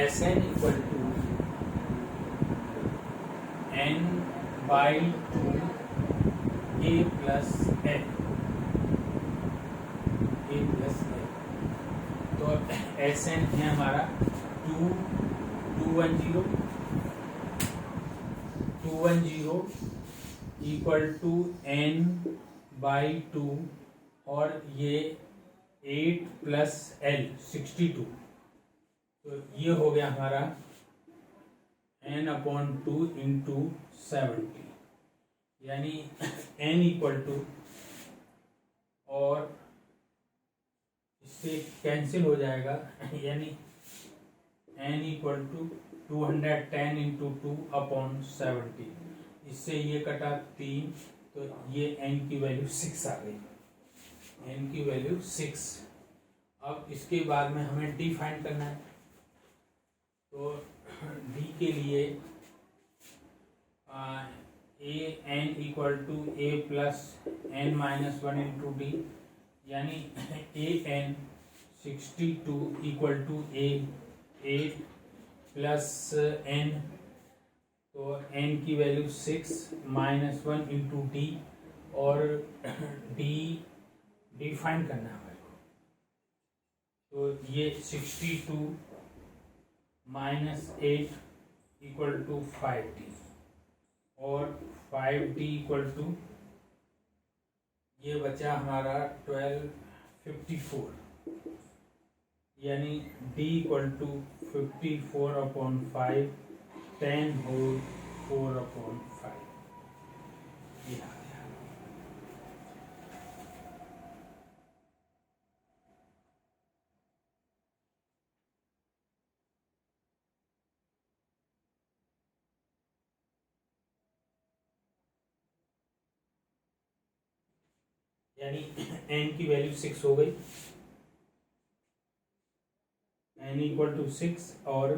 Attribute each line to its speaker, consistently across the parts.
Speaker 1: S N equal to N by two A plus L, A plus L. तो S N है हमारा 210 equal to N by two, और ये 8 plus L 62। तो ये हो गया हमारा n/2 इंटू 70, यानी n इक्वल टू, और इससे कैंसिल हो जाएगा, यानी n इक्वल टू 210 इंटू 2/70। इससे ये कटा 3, तो ये n की वैल्यू 6 आ गई, n की वैल्यू 6। अब इसके बाद में हमें d फाइंड करना है। तो d के लिए a n equal to a plus n minus 1 into D, यानी a n 62 equal to a 8 plus n, तो n की वैल्यू 6 माइनस 1 इंटू डी, और डी फाइंड करना है हमारे को। तो ये 62 माइनस 8 इक्वल टू 5d, और 5d इक्वल टू ये बचा हमारा 1254, यानी d इक्वल टू 54/5 10 होल 4/5। ये आ गया। यानी n की वैल्यू 6 हो गई, n इक्वल टू 6, और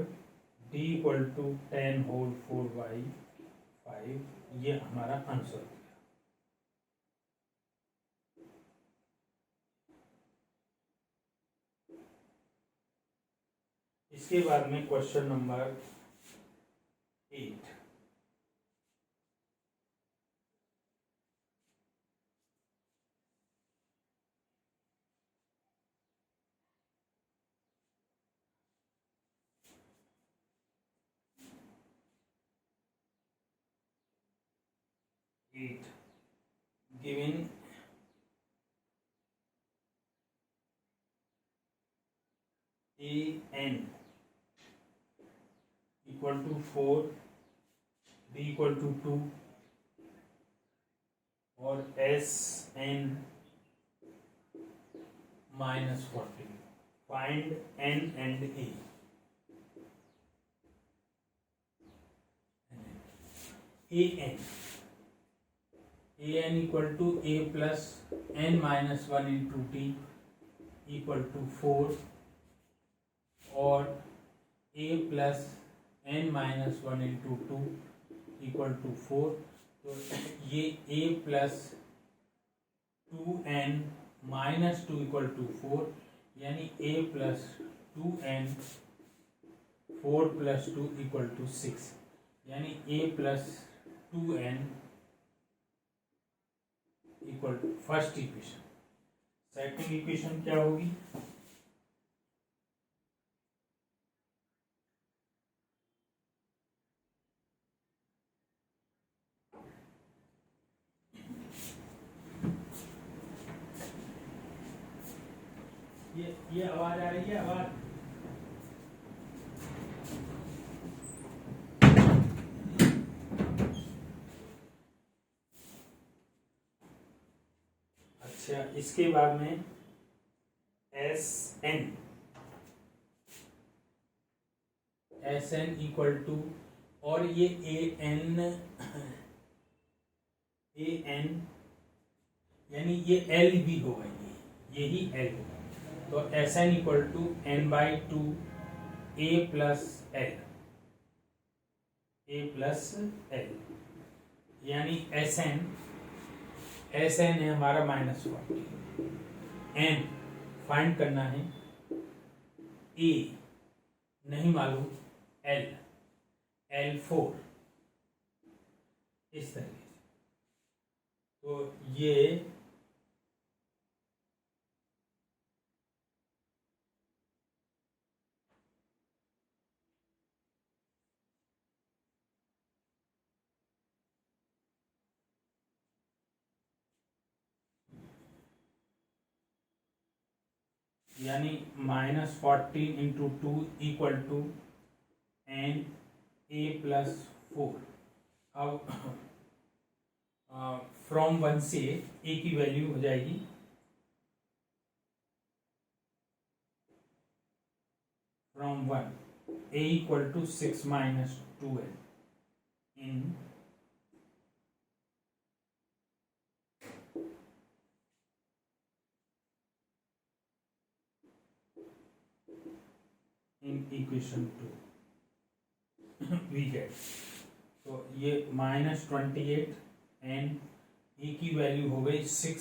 Speaker 1: d इक्वल टू 10 होल 4/5। ये हमारा आंसर हो गया। इसके बाद में question number 8। Given an equal to 4, b equal to 2, और Sn minus 40, find n and a। an equal to a plus n minus 1 into t equal to 4, और a plus n minus 1 into 2 equal to 4। तो ये a plus 2n minus 2 equal to 4, यानी a plus 2n 4 plus 2 equal to 6, यानी a plus 2n equal to first equation. Second equation क्या होगी? ये आवाज आ रही है? आवाज अच्छा। इसके बाद में एस एन इक्वल टू, और ये ए एन यानी ये एल भी होगा, यही एल होगा। तो S N equal to n by 2 a plus L, यानी एस एन है हमारा -40। n फाइंड करना है, a नहीं मालूम L4 इस तरीके से। तो ये यानी -14 × 2 इक्वल टू Na+4। अब फ्रॉम 1 से ए की वैल्यू हो जाएगी from 1 a equal to 6 - 2n in equation 2 we get. तो ये -28 एन ए की वैल्यू हो गई 6 -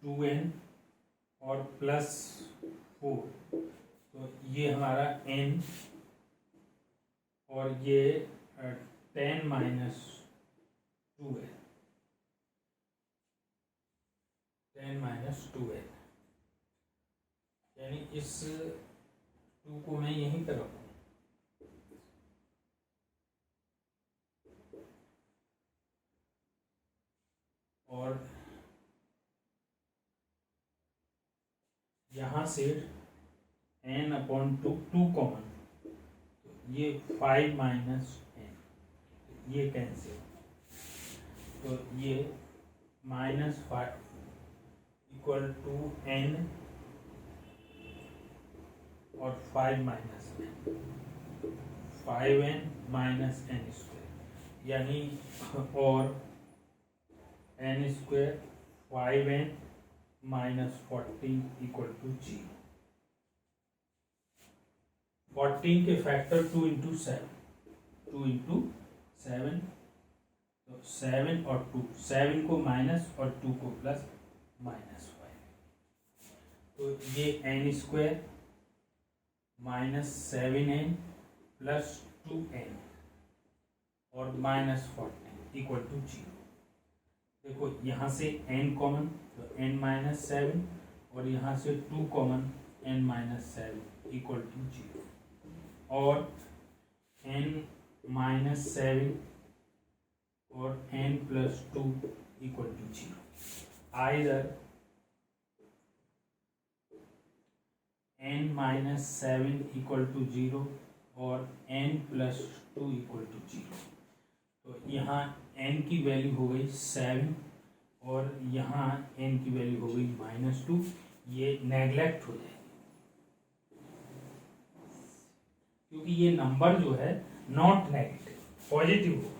Speaker 1: 2n और +4। तो ये हमारा n और ये 10 - 2n 10 - 2n, यानी इस 2 को मैं यहीं पर रखूँ और यहाँ से n/2 2 कॉमन, तो ये 5 - n, ये कैंसिल, तो ये -5 इक्वल टू n और 5 - n 5n - n², यानी और n² 5n - 14 इक्वल टू 0। 14 के फैक्टर 2 × 7, 2 × 7, तो 7 और 2, 7 को माइनस और 2 को प्लस, -5। तो ये n² -7n + 2n और -14 इक्वल टू 0। देखो यहाँ से n कॉमन, तो n - 7 और यहाँ से 2 कॉमन, n - 7 इक्वल टू 0 और n - 7 और n + 2 equal to 0। Either n - 7 equal to 0 और n + 2 इक्वल टू 0। तो यहाँ n की वैल्यू हो गई 7 और यहाँ n की वैल्यू हो गई -2। ये नेग्लेक्ट हो जाएगी क्योंकि ये नंबर जो है नॉट नेगेटिव, पॉजिटिव होगा।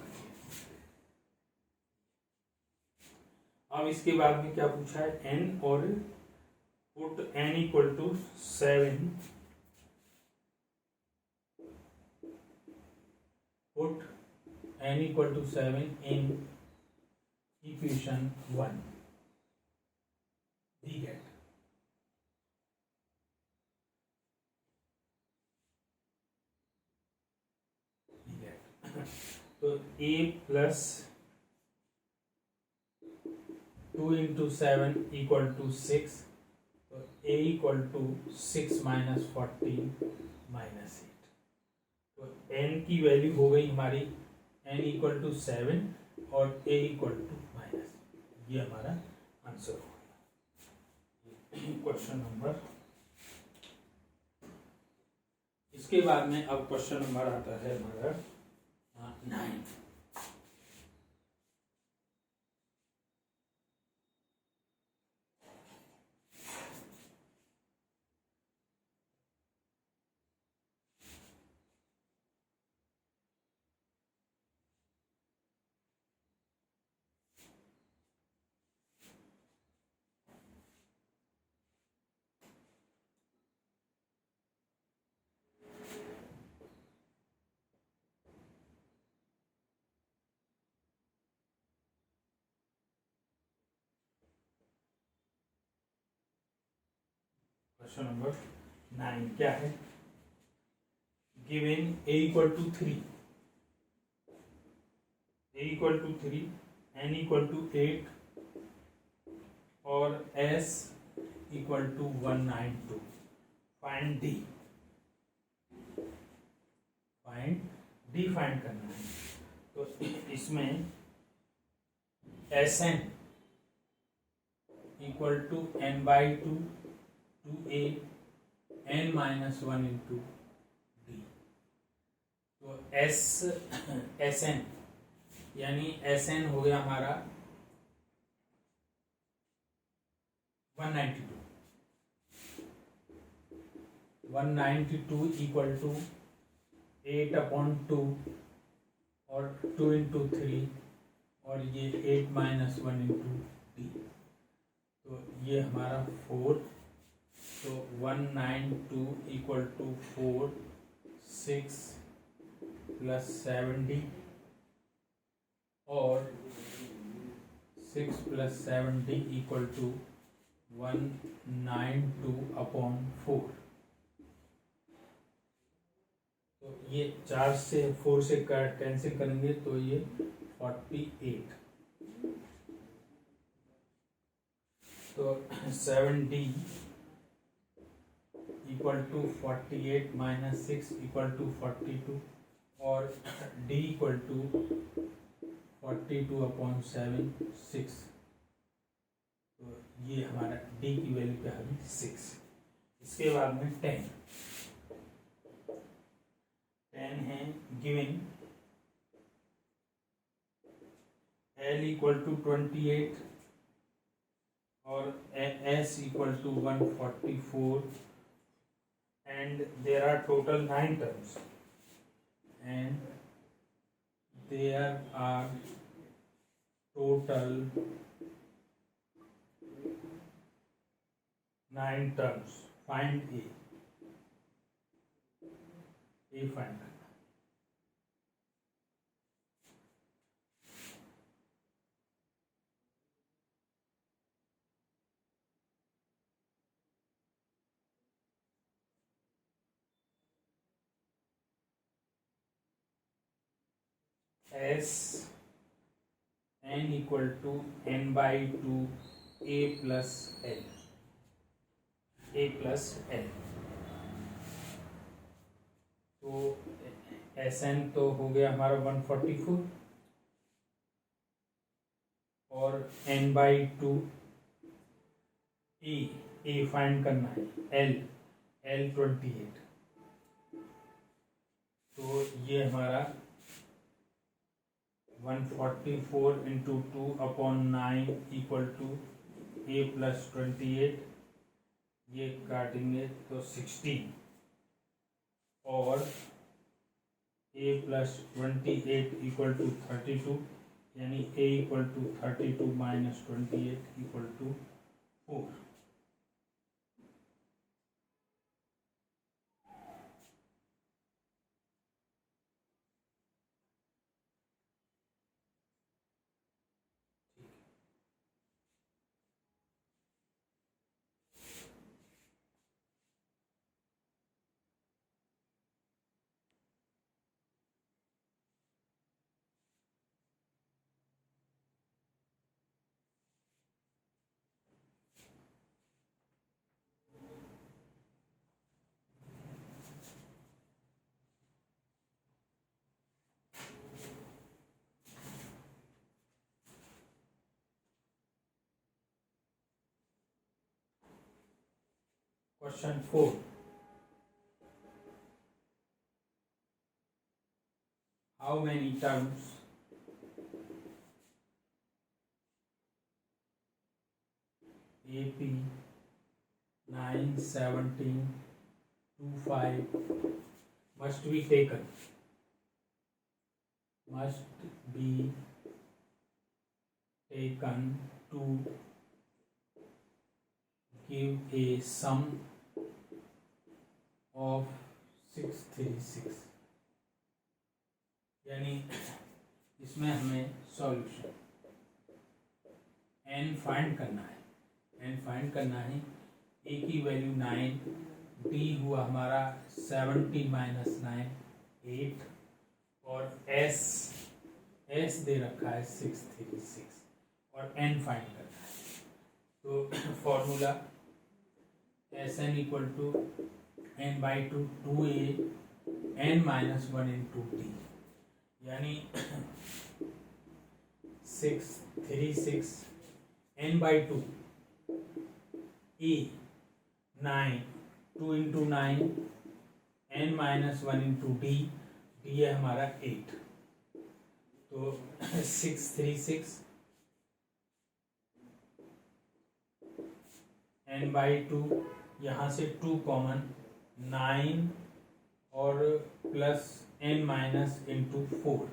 Speaker 1: अब इसके बाद में क्या पूछा है, n और put n equal to 7, put n equal to 7 in equation 1, we get. तो a + 2 × 7 इक्वल टू 6, तो a इक्वल टू 6 - 14 - 8। तो n की वैल्यू हो गई हमारी n इक्वल टू 7 और a इक्वल टू -, ये हमारा आंसर हो गया क्वेश्चन नंबर। इसके बाद में अब क्वेश्चन नंबर आता है हमारा 9। क्वेश्चन नंबर 9 क्या है, given a equal to 3, a equal to 3, n equal to 8 और s equal to 192। Find d, find करना है। तो इसमें Sn equal to n/2 two a n-1 into d। तो Sn यानी Sn हो गया हमारा 192 इक्वल टू 8/2 और 2 इंटू 3 और ये 8-1 इंटू d। तो ये हमारा 4, तो 192 इक्वल टू 4, 6 प्लस 70 और 6 प्लस 70 इक्वल टू 192/4। तो ये 4 से 4 से कैंसिल करेंगे तो ये 48। तो 7d equal to 48 minus 6 equal to 42 और d इक्वल टू 42/7 6। तो ये हमारा d की वैल्यू क्या है 6। इसके बाद में 10 है गिवन L इक्वल टू 28 और S equal to 144 and there are total 9 terms and there are total 9 terms. Find A find करना। S n equal to n/2 a plus l, तो Sn तो हो गया हमारा 144 और n/2 a फाइंड करना है l 28। तो ये हमारा 144 into 2/9 equal to a plus 28, ये काटेंगे तो 16 और a प्लस 28 इक्वल टू 32 यानी a equal to 32 minus 28 equal to 4। Question 4. How many terms AP 9, 17, 25 must be taken to give a sum of 636। यानी इसमें हमें सॉल्यूशन n फाइंड करना है। a की वैल्यू 9, डी हुआ हमारा 70 माइनस 9 8, और एस दे रखा है 636, और एन फाइंड करना है। तो formula S N equal to N by two 2a N minus 1 into D, यानी 636 N by two A 9, 2 into 9 N minus 1 into D, D है हमारा 8। तो 636 एन बाई टू, यहाँ से 2 कॉमन, 9 और प्लस एन माइनस इंटू 4,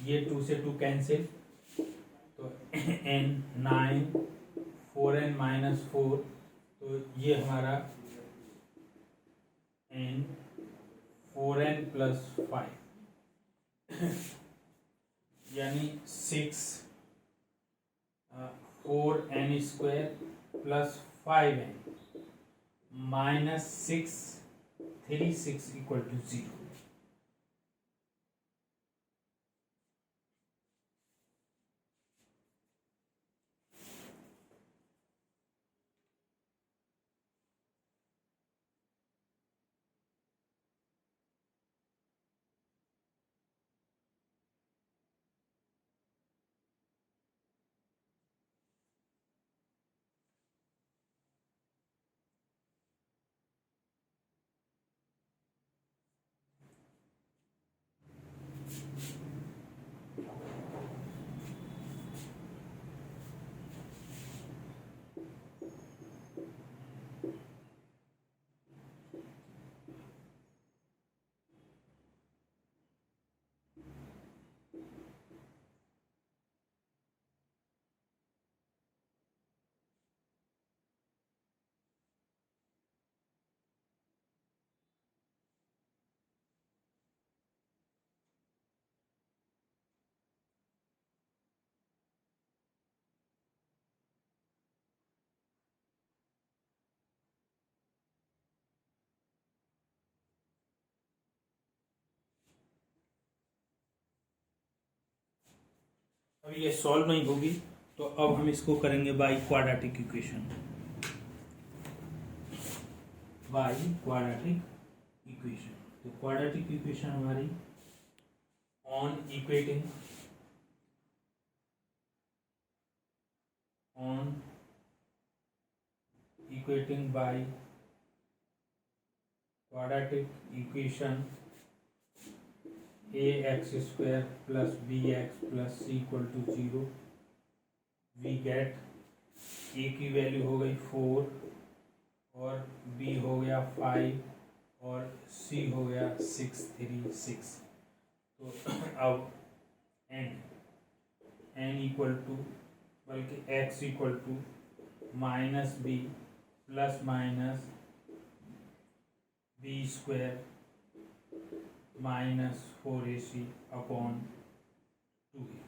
Speaker 1: ये 2 से 2 cancel, तो एन 9 4n माइनस 4, तो ये हमारा एन 4n प्लस 5, यानी 4n square plus 5n minus 636 equal to 0। अब ये सॉल्व नहीं होगी, तो अब हम इसको करेंगे by quadratic equation. By quadratic equation, तो क्वाड्रेटिक इक्वेशन हमारी on equating by quadratic equation ax square plus bx plus c equal to 0, we get a की वैल्यू हो गई 4 और b हो गया 5 और c हो गया 636। तो अब n इक्वल टू, बल्कि x equal to minus b plus minus b square minus 4ac upon 2a।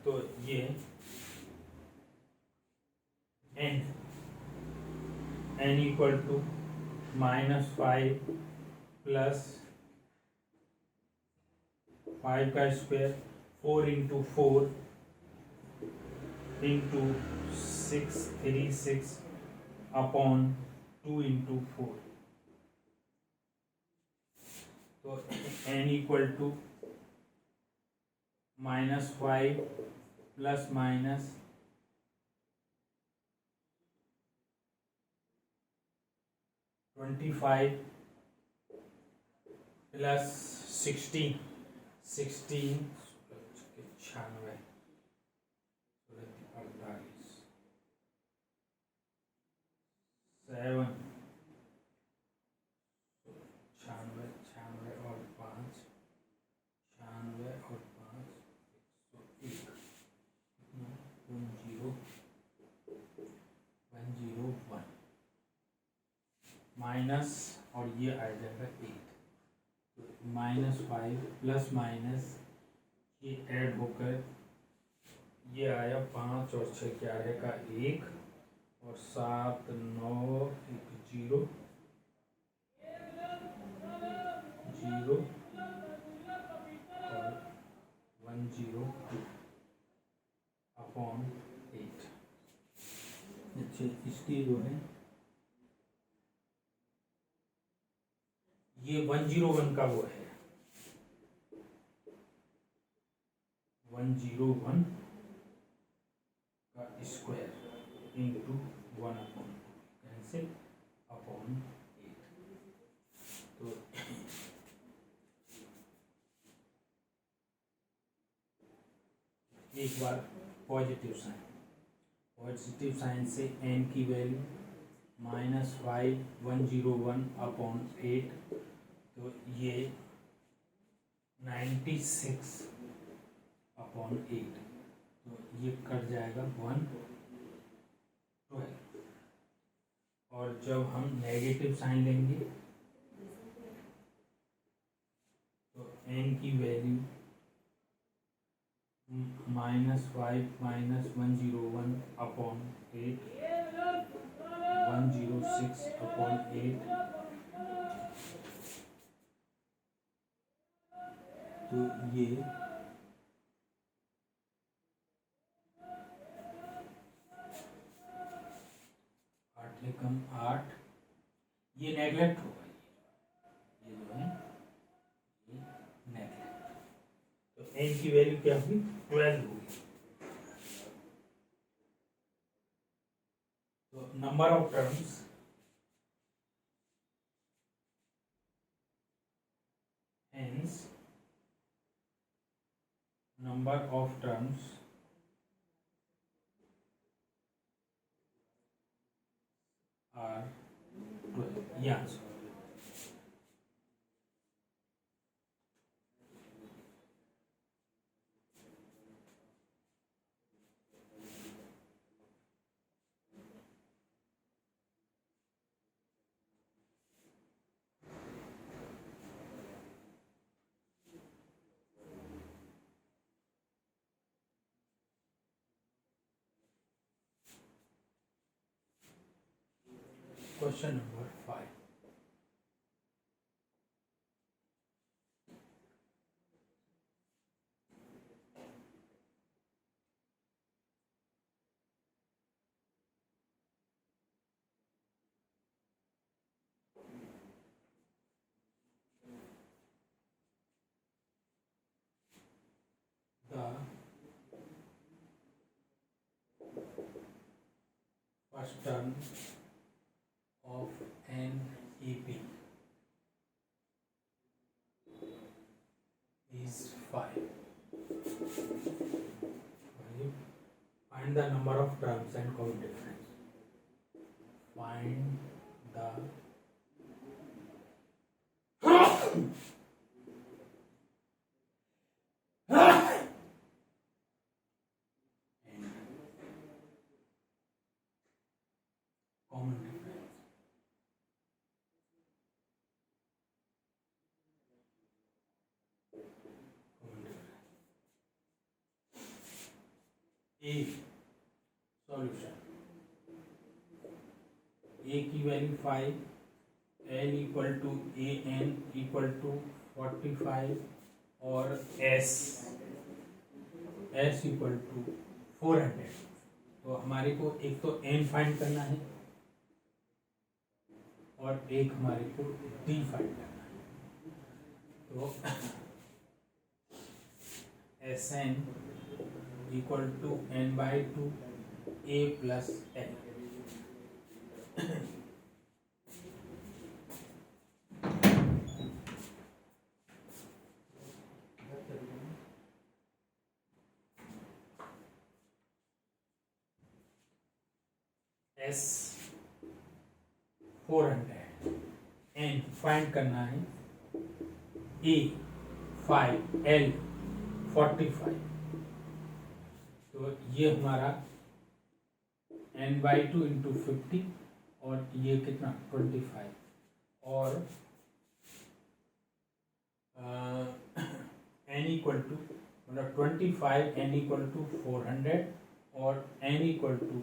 Speaker 1: तो ये n इक्वल टू -5 प्लस 5 का square 4 into 4 into 636 upon 2 into 4। तो n equal to -5 plus minus 25 plus 16 96 98 7 96 और 5 96 और 5 101 101 minus, और ये आ जाएगा 8। तो -5 प्लस माइनस ये ऐड होकर ये आया 5 और 6 11 का 1 और 7 9 1 0 0 और 102 अपॉन 8। अच्छा, इसकी जो है ये 101 का वो है 101 का square into 1 upon cancel upon 8। तो एक बार पॉजिटिव साइन से n की वैल्यू -5 101 अपॉन 8, तो ये 96 अपॉन 8, तो ये कट जाएगा 112। और जब हम नेगेटिव साइन लेंगे तो n की वैल्यू -5 101 अपॉन 8 106 अपॉन 8, तो ये 8 कम 8, ये नेगलेक्ट होगा, ये जो है ये नेगलेक्ट। तो n की वैल्यू क्या होगी 12 होगी। तो number of terms hence number of terms are 12, ये answer. Question number 5. The first term of an EP is 5. Find the number of terms and count difference. Find the common difference. A solution. A की value 5, L equal to AN equal to 45 और S equal to 400। तो हमारे को एक तो N find करना है और एक हमारे को D फाइंड करना है। तो SN equal to n/2 A plus L। S 400, N find करना है, A 5, L 45। तो ये हमारा n/2 इंटू 50 और ये कितना 25 और एन इक्वल टू मतलब 25 एन इक्वल टू 400 और एन इक्वल टू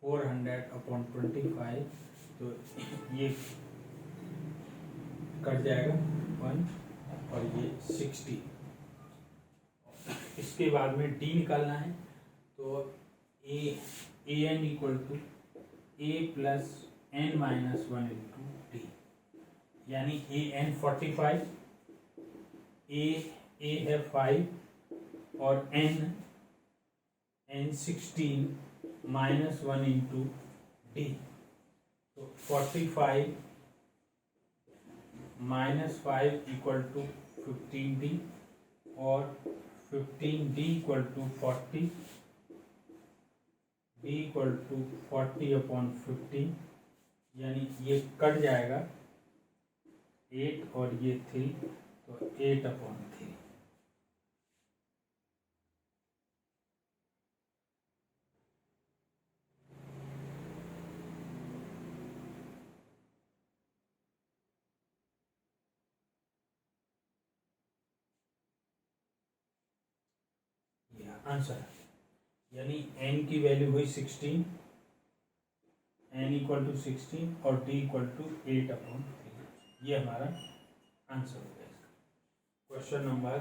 Speaker 1: 400/25, तो ये कट जाएगा 1 और ये 60। इसके बाद में डी निकालना है, तो A N equal to A plus N minus 1 into D, यानी ए एन 45, ए है 5 और एन 16 माइनस 1 इंटू डी, तो 45 माइनस 5 इक्वल टू 15D और 15D equal to 40, D equal to 40/15, यानी ये कट जाएगा 8 और ये 3, तो 8/3। आंसर, यानी n की वैल्यू हुई 16, n इक्वल टू 16 और d इक्वल टू 8/3। ये हमारा आंसर हो गया। Question number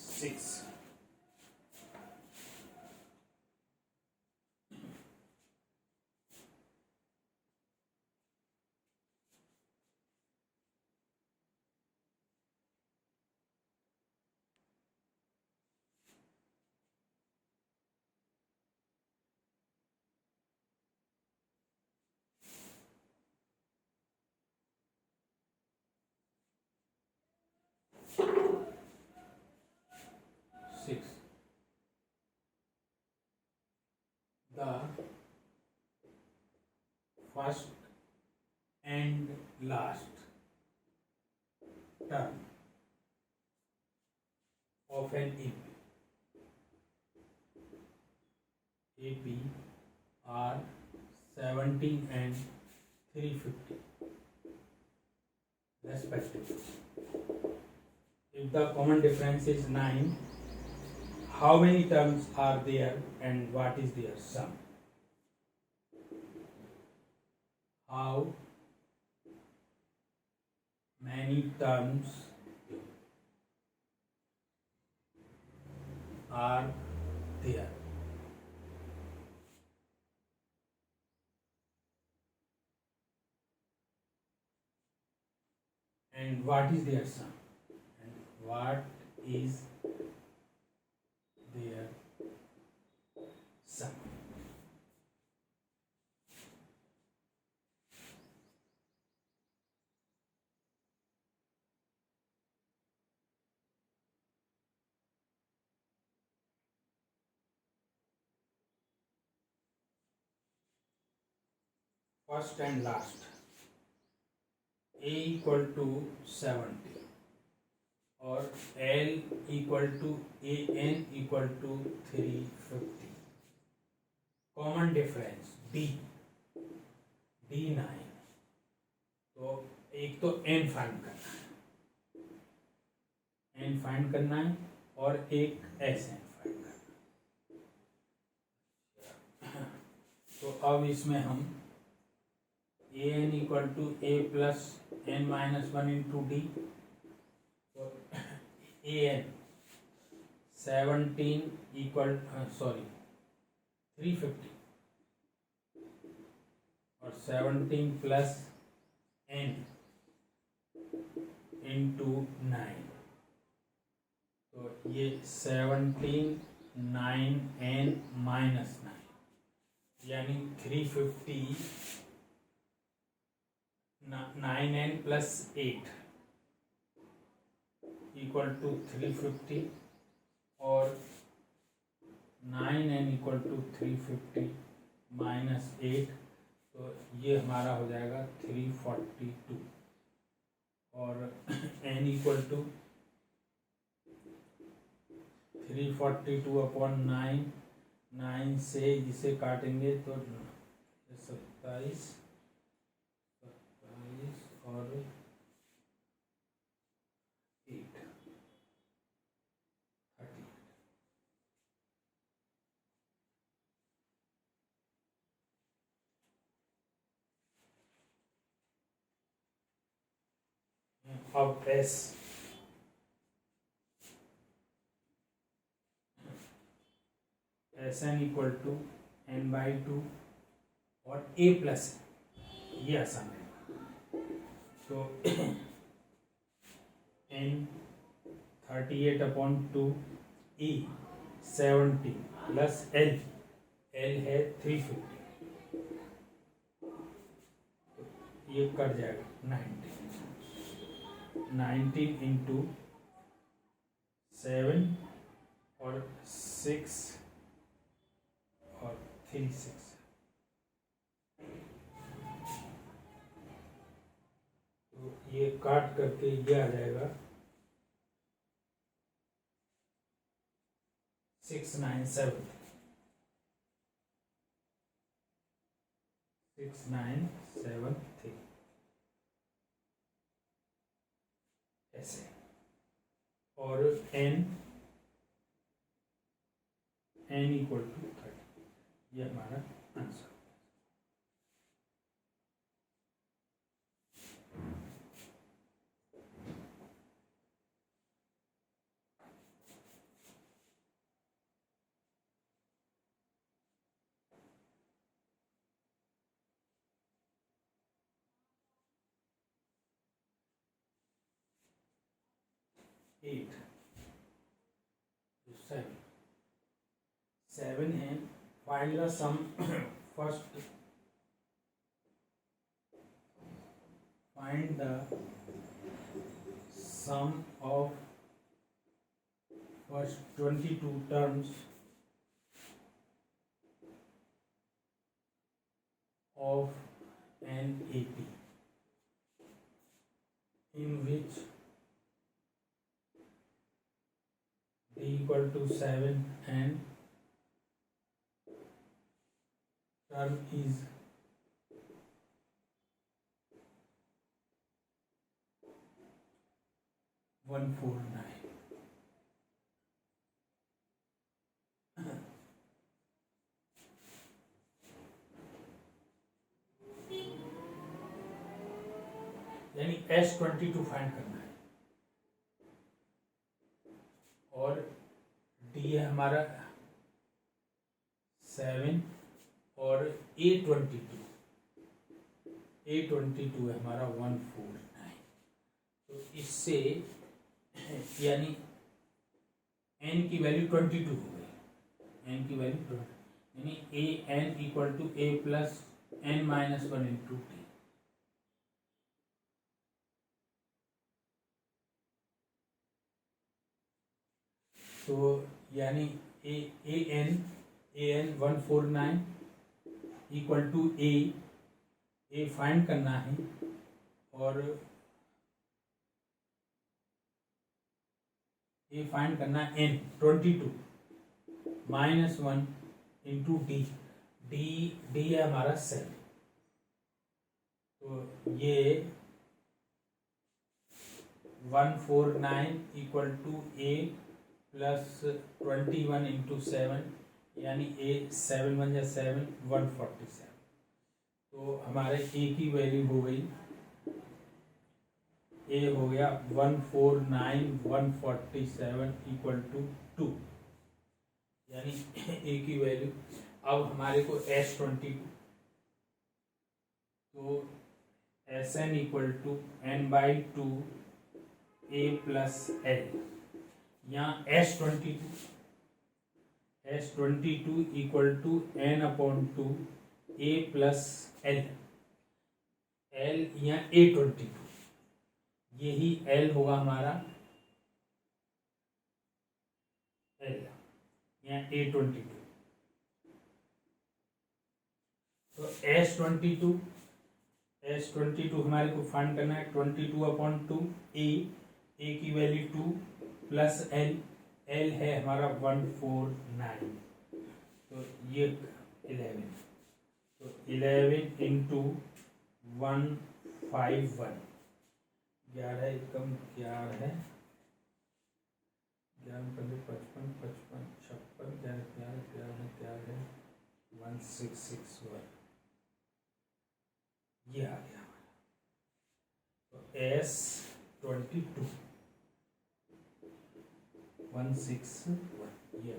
Speaker 1: 6। The first and last term of an AP are 17 and 350 respectively. If the common difference is 9, how many terms are there and what is their sum? How many terms are there? And what is their sum? And what is their sum? First and last. A equal to 70 और L equal to AN equal to 350. Common difference D 9। तो एक तो N find करना है और एक SN find करना है। तो अब इसमें हम AN equal to A plus N minus 1 into D, तो AN 17 इक्वल 350 और 17 प्लस N इंटू 9, तो ये 17 9N माइनस 9, यानी 350 9N प्लस 8 इक्वल टू 350 और 9N इक्वल टू 350 माइनस 8, तो ये हमारा हो जाएगा 342 और N इक्वल टू 342/9, 9 से जिसे काटेंगे तो 27 और 8, अब S N equal to n/2 और a प्लस ये आसान है। तो n 38/2 e 70 प्लस l है 350, ये कट जाएगा 19 इंटू 7 और 6 और 3 6, तो ये काट करके ये आ जाएगा 697 6973 ऐसे। और n इक्वल टू 30, ये हमारा आंसर। एट 7 है, find the sum first, find the sum of first 22 terms of an AP in which d equal to 7 and term is one four nine। यानी S22 फाइंड करना है, और D है हमारा 7 और A22 है हमारा 149। तो इससे यानी n की वैल्यू 22 हो गई, n की वैल्यू 20, यानी an equal to a plus n-1 into T. तो यानी A N 149 equal to A find करना है, और ए फाइंड करना है n 22 -1 इंटू डी है हमारा 7। तो ये 149 equal to A plus 21 into 7, यानी ए 7 1 या 7 147। तो हमारे ए की वैल्यू हो गई, ए हो गया 149,147 इक्वल टू 2, यानी ए की वैल्यू। अब हमारे को S22, तो Sn equal to n/2 a plus l, यहाँ S22 equal to n/2 a plus l, यहाँ A22, यही l होगा हमारा, l यहाँ A22। तो S22 हमारे को फाइंड करना है 22/2 a की वैल्यू 2 प्लस l है हमारा 149, तो ये 11, तो 11 इंटू 151, 11 एकम 11 है, 11 55 55 56 11 है 1661, ये आ गया। तो S 22 161 ये